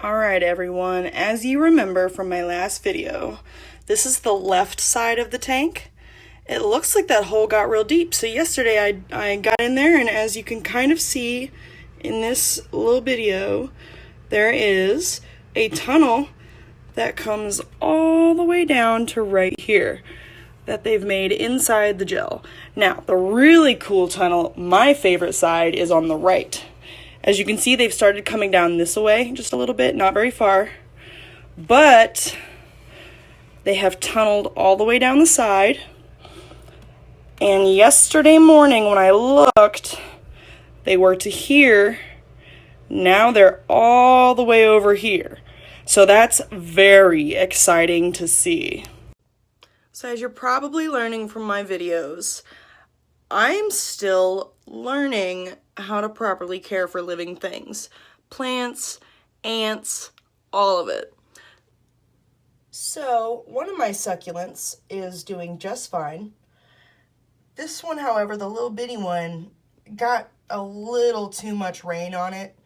Alright everyone, as you remember from my last video, this is the left side of the tank. It looks like that hole got real deep, so yesterday I got in there, and as you can kind of see in this little video, there is a tunnel that comes all the way down to right here that they've made inside the gel. Now, the really cool tunnel, my favorite side, is on the right. As you can see, they've started coming down this way just a little bit, not very far, but they have tunneled all the way down the side. And yesterday morning when I looked, they were to here. Now they're all the way over here. So that's very exciting to see. So as you're probably learning from my videos, I'm still learning how to properly care for living things. Plants, ants, all of it. So one of my succulents is doing just fine. This one, however, the little bitty one, got a little too much rain on it.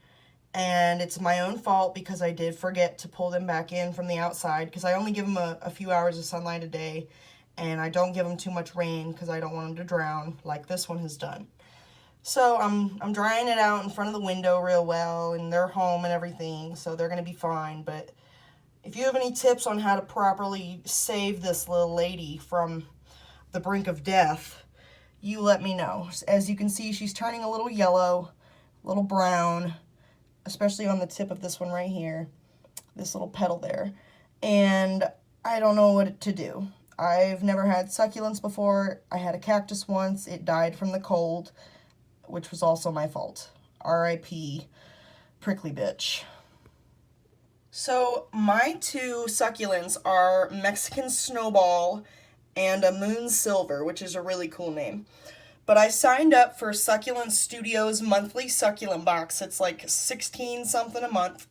And it's my own fault because I did forget to pull them back in from the outside, because I only give them a few hours of sunlight a day. And I don't give them too much rain because I don't want them to drown like this one has done. So I'm drying it out in front of the window real well, and they're home and everything, so they're going to be fine. But if you have any tips on how to properly save this little lady from the brink of death, you let me know. As you can see, she's turning a little yellow, a little brown, especially on the tip of this one right here, this little petal there. And I don't know what to do. I've never had succulents before. I had a cactus once. It died from the cold, which was also my fault. R.I.P. prickly bitch. So my two succulents are Mexican Snowball and a Moon Silver, which is a really cool name. But I signed up for Succulent Studios monthly succulent box. It's like 16 something a month.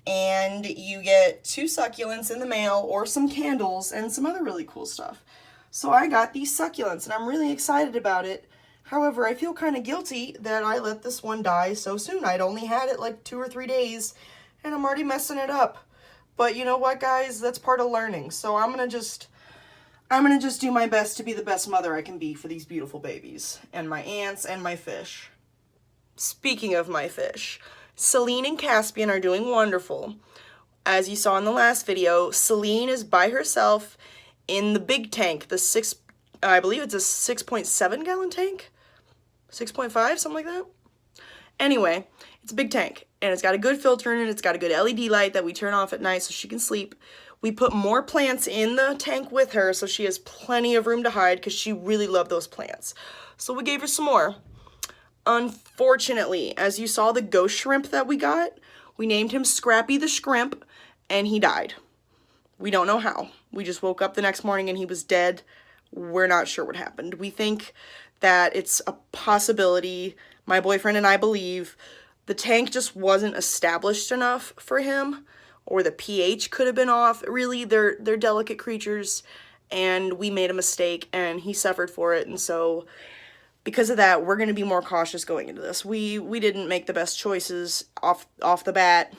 And you get 2 succulents in the mail, or some candles, and some other really cool stuff. So I got these succulents, and I'm really excited about it. However, I feel kind of guilty that I let this one die so soon. I'd only had it like 2 or 3 days, and I'm already messing it up. But you know what, guys? That's part of learning. So I'm gonna just do my best to be the best mother I can be for these beautiful babies, and my ants, and my fish. Speaking of my fish, Celine and Caspian are doing wonderful. As you saw in the last video, Celine is by herself in the big tank, I believe it's a 6.7 gallon tank? 6.5, something like that? Anyway, it's a big tank, and it's got a good filter in it. It's got a good LED light that we turn off at night so she can sleep. We put more plants in the tank with her so she has plenty of room to hide, because she really loved those plants. So we gave her some more. Unfortunately, as you saw the ghost shrimp that we got, we named him Scrappy the Shrimp, and he died. We don't know how. We just woke up the next morning and he was dead. We're not sure what happened. We think that it's a possibility. My boyfriend and I believe the tank just wasn't established enough for him, or the pH could have been off. Really, they're delicate creatures, and we made a mistake, and he suffered for it, and so because of that, we're going to be more cautious going into this. We didn't make the best choices off the bat,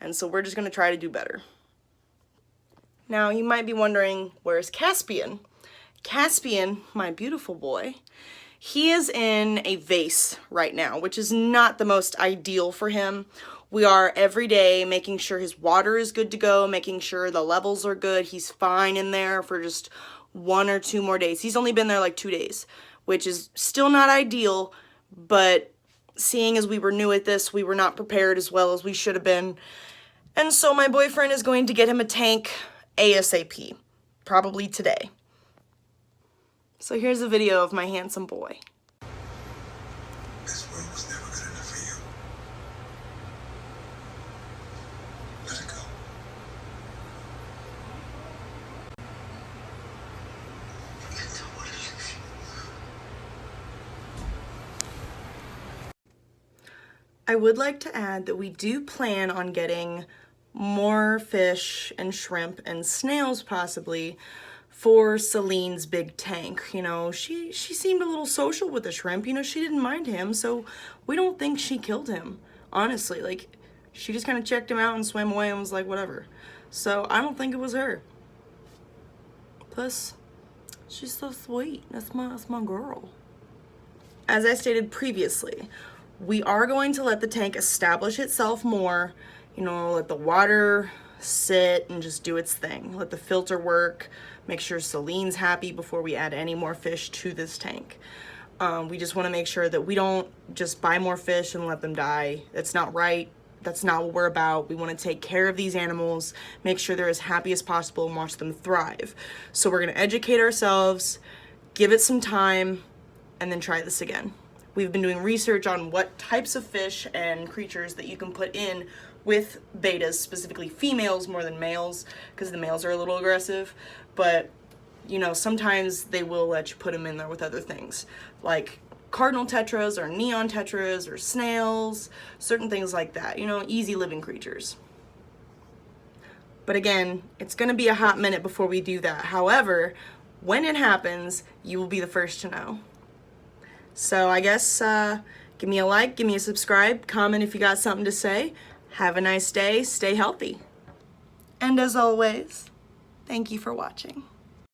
and so we're just going to try to do better. Now, you might be wondering, where's Caspian? Caspian, my beautiful boy, he is in a vase right now, which is not the most ideal for him. We are every day making sure his water is good to go, making sure the levels are good. He's fine in there for just 1 or 2 more days. He's only been there like 2 days, which is still not ideal, but seeing as we were new at this, we were not prepared as well as we should have been. And so my boyfriend is going to get him a tank ASAP, probably today. So here's a video of my handsome boy. This world was never good enough for you. Let it go. It's what it is. I would like to add that we do plan on getting more fish and shrimp and snails possibly for Celine's big tank. You know, she seemed a little social with the shrimp. You know, she didn't mind him, so we don't think she killed him. Honestly, like, She just kind of checked him out and swam away and was like, whatever. So I don't think it was her. Plus, she's so sweet. That's my girl. As I stated previously, we are going to let the tank establish itself more, you know, let the water sit and just do its thing. Let the filter work, make sure Celine's happy before we add any more fish to this tank. We just want to make sure that we don't just buy more fish and let them die. That's not right. That's not what we're about. We want to take care of these animals, make sure they're as happy as possible, and watch them thrive. So we're going to educate ourselves, give it some time, and then try this again. We've been doing research on what types of fish and creatures that you can put in with bettas, specifically females more than males, because the males are a little aggressive. But, you know, sometimes they will let you put them in there with other things, like cardinal tetras or neon tetras or snails, certain things like that, you know, easy living creatures. But again, it's going to be a hot minute before we do that. However, when it happens, you will be the first to know. So I guess give me a like, give me a subscribe, comment if you got something to say. Have a nice day, stay healthy. And as always, thank you for watching.